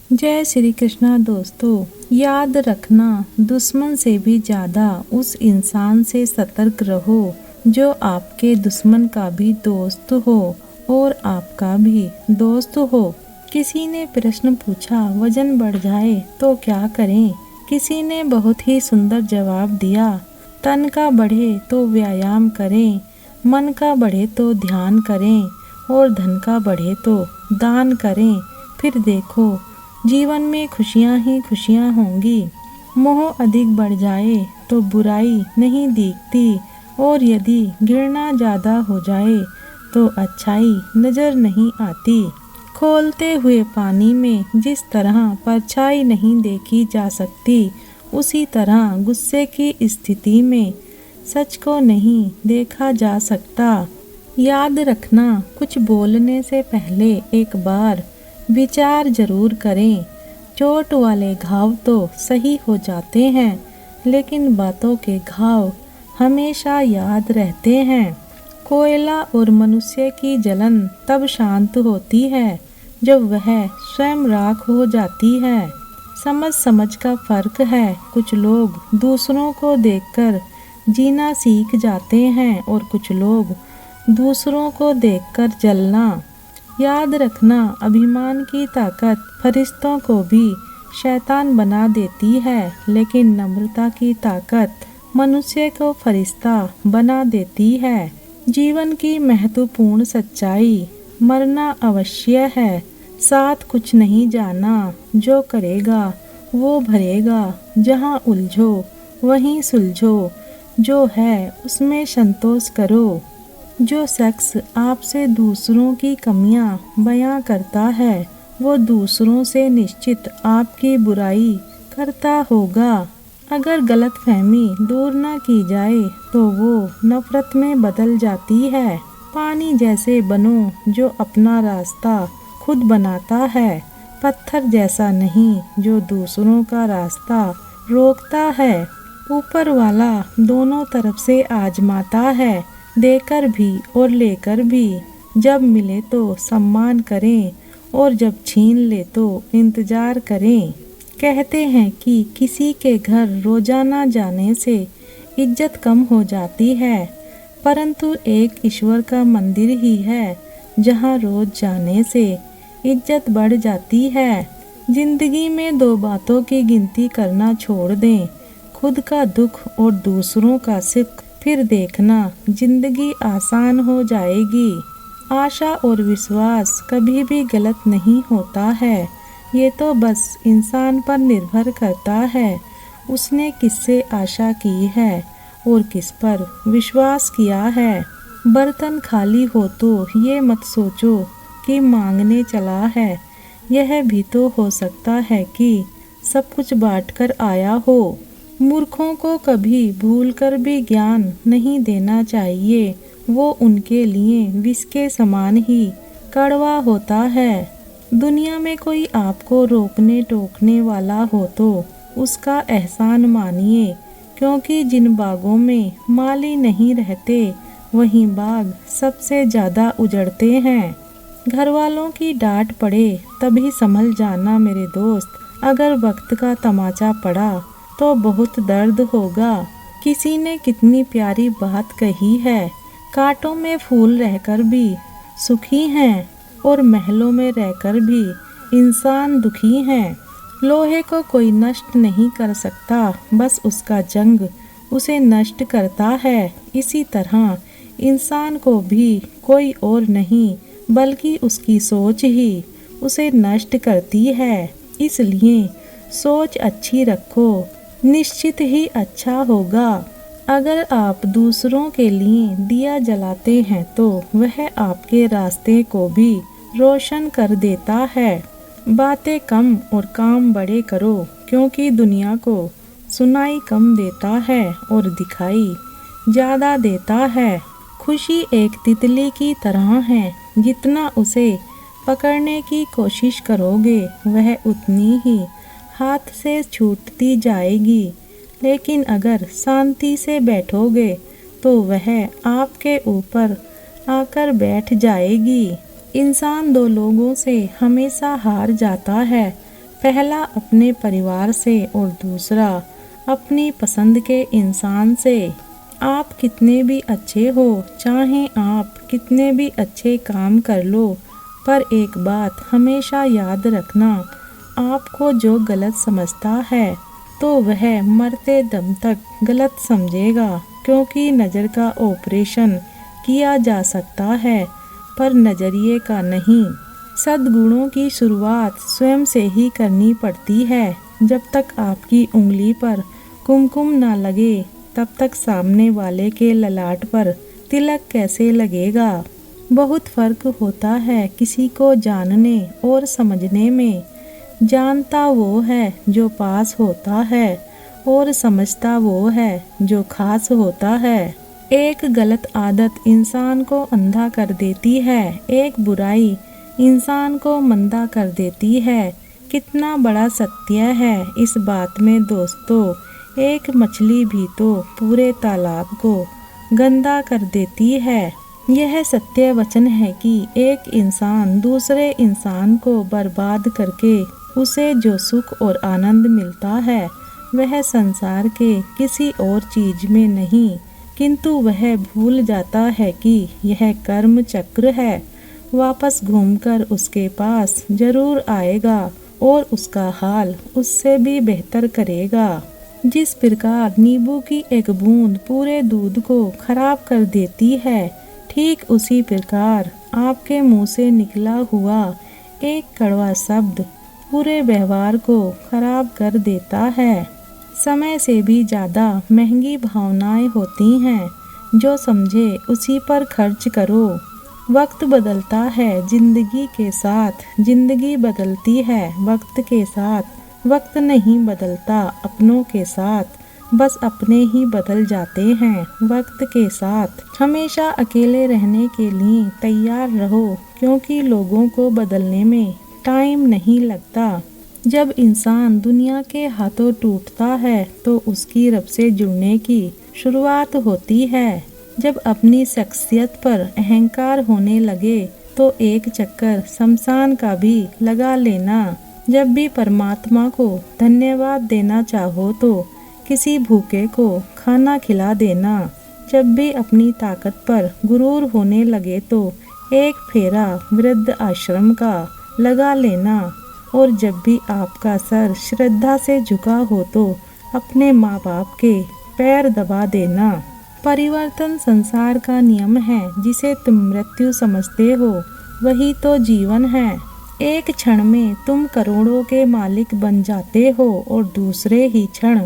जय श्री कृष्णा। दोस्तों, याद रखना, दुश्मन से भी ज़्यादा उस इंसान से सतर्क रहो जो आपके दुश्मन का भी दोस्त हो और आपका भी दोस्त हो। किसी ने प्रश्न पूछा, वजन बढ़ जाए तो क्या करें? किसी ने बहुत ही सुंदर जवाब दिया, तन का बढ़े तो व्यायाम करें, मन का बढ़े तो ध्यान करें और धन का बढ़े तो दान करें। फिर देखो, जीवन में खुशियाँ ही खुशियाँ होंगी। मोह अधिक बढ़ जाए तो बुराई नहीं दिखती और यदि घृणा ज़्यादा हो जाए तो अच्छाई नज़र नहीं आती। खोलते हुए पानी में जिस तरह परछाई नहीं देखी जा सकती, उसी तरह गुस्से की स्थिति में सच को नहीं देखा जा सकता। याद रखना, कुछ बोलने से पहले एक बार विचार जरूर करें। चोट वाले घाव तो सही हो जाते हैं, लेकिन बातों के घाव हमेशा याद रहते हैं। कोयला और मनुष्य की जलन तब शांत होती है जब वह स्वयं राख हो जाती है। समझ समझ का फर्क है। कुछ लोग दूसरों को देखकर जीना सीख जाते हैं और कुछ लोग दूसरों को देखकर जलना। याद रखना, अभिमान की ताकत फरिश्तों को भी शैतान बना देती है, लेकिन नम्रता की ताकत मनुष्य को फरिश्ता बना देती है। जीवन की महत्वपूर्ण सच्चाई, मरना अवश्य है, साथ कुछ नहीं जाना। जो करेगा वो भरेगा, जहाँ उलझो वहीं सुलझो, जो है उसमें संतोष करो। जो शख्स आपसे दूसरों की कमियां बयां करता है, वो दूसरों से निश्चित आपकी बुराई करता होगा। अगर गलतफहमी दूर न की जाए तो वो नफरत में बदल जाती है। पानी जैसे बनो जो अपना रास्ता खुद बनाता है, पत्थर जैसा नहीं जो दूसरों का रास्ता रोकता है। ऊपर वाला दोनों तरफ से आजमाता है, देकर भी और लेकर भी। जब मिले तो सम्मान करें और जब छीन ले तो इंतजार करें। कहते हैं कि किसी के घर रोजाना जाने से इज्जत कम हो जाती है, परंतु एक ईश्वर का मंदिर ही है जहाँ रोज जाने से इज्जत बढ़ जाती है। जिंदगी में दो बातों की गिनती करना छोड़ दें, खुद का दुख और दूसरों का सुख। फिर देखना जिंदगी आसान हो जाएगी। आशा और विश्वास कभी भी गलत नहीं होता है। ये तो बस इंसान पर निर्भर करता है, उसने किससे आशा की है और किस पर विश्वास किया है। बर्तन खाली हो तो ये मत सोचो कि मांगने चला है। यह भी तो हो सकता है कि सब कुछ बांटकर आया हो। मूर्खों को कभी भूलकर भी ज्ञान नहीं देना चाहिए, वो उनके लिए विष के समान ही कड़वा होता है। दुनिया में कोई आपको रोकने टोकने वाला हो तो उसका एहसान मानिए, क्योंकि जिन बागों में माली नहीं रहते वहीं बाग सबसे ज़्यादा उजड़ते हैं। घर वालों की डांट पड़े तभी संभल जाना मेरे दोस्त, अगर वक्त का तमाचा पड़ा तो बहुत दर्द होगा। किसी ने कितनी प्यारी बात कही है, कांटों में फूल रहकर भी सुखी हैं और महलों में रहकर भी इंसान दुखी हैं। लोहे को कोई नष्ट नहीं कर सकता, बस उसका जंग उसे नष्ट करता है। इसी तरह इंसान को भी कोई और नहीं बल्कि उसकी सोच ही उसे नष्ट करती है। इसलिए सोच अच्छी रखो, निश्चित ही अच्छा होगा। अगर आप दूसरों के लिए दिया जलाते हैं तो वह आपके रास्ते को भी रोशन कर देता है। बातें कम और काम बड़े करो, क्योंकि दुनिया को सुनाई कम देता है और दिखाई ज़्यादा देता है। खुशी एक तितली की तरह है, जितना उसे पकड़ने की कोशिश करोगे वह उतनी ही हाथ से छूटती जाएगी, लेकिन अगर शांति से बैठोगे तो वह आपके ऊपर आकर बैठ जाएगी। इंसान दो लोगों से हमेशा हार जाता है, पहला अपने परिवार से और दूसरा अपनी पसंद के इंसान से। आप कितने भी अच्छे हो, चाहे आप कितने भी अच्छे काम कर लो, पर एक बात हमेशा याद रखना, आपको जो गलत समझता है तो वह मरते दम तक गलत समझेगा, क्योंकि नज़र का ऑपरेशन किया जा सकता है पर नज़रिए का नहीं। सद्गुणों की शुरुआत स्वयं से ही करनी पड़ती है। जब तक आपकी उंगली पर कुमकुम ना लगे तब तक सामने वाले के ललाट पर तिलक कैसे लगेगा। बहुत फर्क होता है किसी को जानने और समझने में। जानता वो है जो पास होता है और समझता वो है जो खास होता है। एक गलत आदत इंसान को अंधा कर देती है, एक बुराई इंसान को मंदा कर देती है। कितना बड़ा सत्य है इस बात में दोस्तों, एक मछली भी तो पूरे तालाब को गंदा कर देती है। यह सत्य वचन है कि एक इंसान दूसरे इंसान को बर्बाद करके उसे जो सुख और आनंद मिलता है वह संसार के किसी और चीज में नहीं, किंतु वह भूल जाता है कि यह कर्म चक्र है, वापस घूमकर उसके पास जरूर आएगा और उसका हाल उससे भी बेहतर करेगा। जिस प्रकार नींबू की एक बूंद पूरे दूध को खराब कर देती है, ठीक उसी प्रकार आपके मुंह से निकला हुआ एक कड़वा शब्द पूरे व्यवहार को खराब कर देता है। समय से भी ज़्यादा महंगी भावनाएं होती हैं, जो समझे उसी पर खर्च करो। वक्त बदलता है जिंदगी के साथ, जिंदगी बदलती है वक्त के साथ। वक्त नहीं बदलता अपनों के साथ, बस अपने ही बदल जाते हैं वक्त के साथ। हमेशा अकेले रहने के लिए तैयार रहो, क्योंकि लोगों को बदलने में टाइम नहीं लगता। जब इंसान दुनिया के हाथों टूटता है तो उसकी रब से जुड़ने की शुरुआत होती है। जब अपनी शख्सियत पर अहंकार होने लगे तो एक चक्कर शमशान का भी लगा लेना। जब भी परमात्मा को धन्यवाद देना चाहो तो किसी भूखे को खाना खिला देना। जब भी अपनी ताकत पर गुरूर होने लगे तो एक फेरा वृद्ध आश्रम का लगा लेना। और जब भी आपका सर श्रद्धा से झुका हो तो अपने माँ बाप के पैर दबा देना। परिवर्तन संसार का नियम है, जिसे तुम मृत्यु समझते हो वही तो जीवन है। एक क्षण में तुम करोड़ों के मालिक बन जाते हो और दूसरे ही क्षण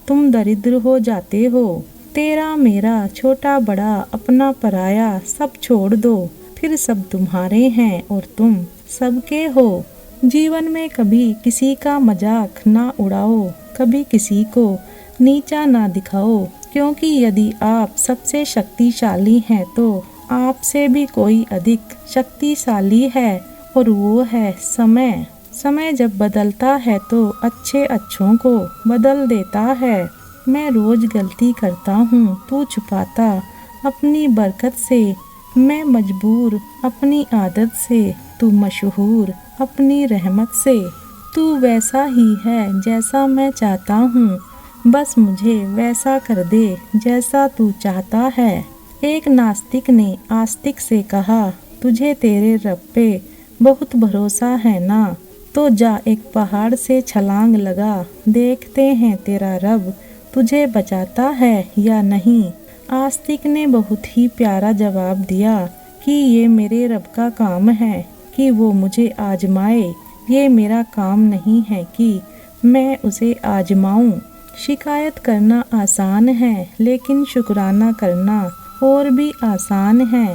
तुम दरिद्र हो जाते हो। तेरा मेरा छोटा बड़ा अपना पराया सब छोड़ दो, फिर सब तुम्हारे हैं और तुम सबके हो। जीवन में कभी किसी का मजाक ना उड़ाओ, कभी किसी को नीचा ना दिखाओ, क्योंकि यदि आप सबसे शक्तिशाली हैं तो आपसे भी कोई अधिक शक्तिशाली है, और वो है समय। समय जब बदलता है तो अच्छे अच्छों को बदल देता है। मैं रोज गलती करता हूँ, तू छुपाता अपनी बरकत से। मैं मजबूर अपनी आदत से, तू मशहूर अपनी रहमत से। तू वैसा ही है जैसा मैं चाहता हूँ, बस मुझे वैसा कर दे जैसा तू चाहता है। एक नास्तिक ने आस्तिक से कहा, तुझे तेरे रब पे बहुत भरोसा है ना, तो जा एक पहाड़ से छलांग लगा, देखते हैं तेरा रब तुझे बचाता है या नहीं। आस्तिक ने बहुत ही प्यारा जवाब दिया कि ये मेरे रब का काम है कि वो मुझे आजमाए, ये मेरा काम नहीं है कि मैं उसे आजमाऊं। शिकायत करना आसान है, लेकिन शुक्राना करना और भी आसान है।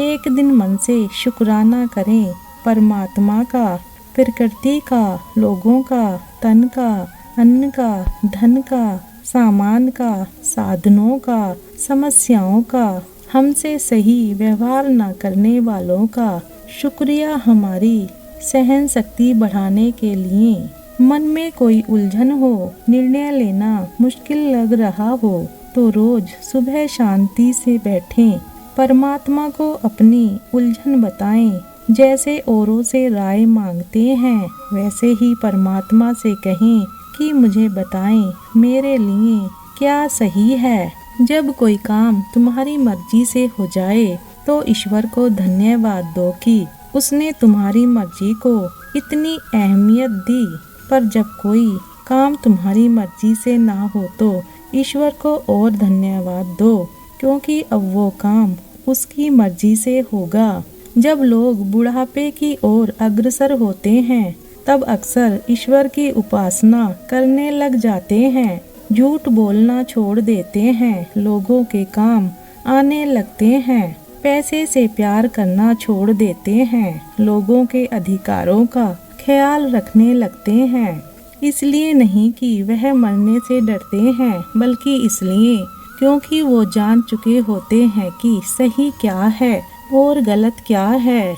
एक दिन मन से शुक्राना करें, परमात्मा का, प्रकृति का, लोगों का, तन का, अन्न का, धन का, सामान का, साधनों का, समस्याओं का, हमसे सही व्यवहार न करने वालों का। शुक्रिया हमारी सहन शक्ति बढ़ाने के लिए। मन में कोई उलझन हो, निर्णय लेना मुश्किल लग रहा हो तो रोज सुबह शांति से बैठें, परमात्मा को अपनी उलझन बताएं जैसे औरों से राय मांगते हैं वैसे ही परमात्मा से कहें कि मुझे बताएं मेरे लिए क्या सही है। जब कोई काम तुम्हारी मर्जी से हो जाए तो ईश्वर को धन्यवाद दो कि उसने तुम्हारी मर्जी को इतनी अहमियत दी। पर जब कोई काम तुम्हारी मर्जी से ना हो तो ईश्वर को और धन्यवाद दो, क्योंकि अब वो काम उसकी मर्जी से होगा। जब लोग बुढ़ापे की ओर अग्रसर होते हैं तब अक्सर ईश्वर की उपासना करने लग जाते हैं, झूठ बोलना छोड़ देते हैं, लोगों के काम आने लगते हैं, पैसे से प्यार करना छोड़ देते हैं, लोगों के अधिकारों का ख्याल रखने लगते हैं। इसलिए नहीं कि वह मरने से डरते हैं, बल्कि इसलिए क्योंकि वो जान चुके होते हैं कि सही क्या है और गलत क्या है।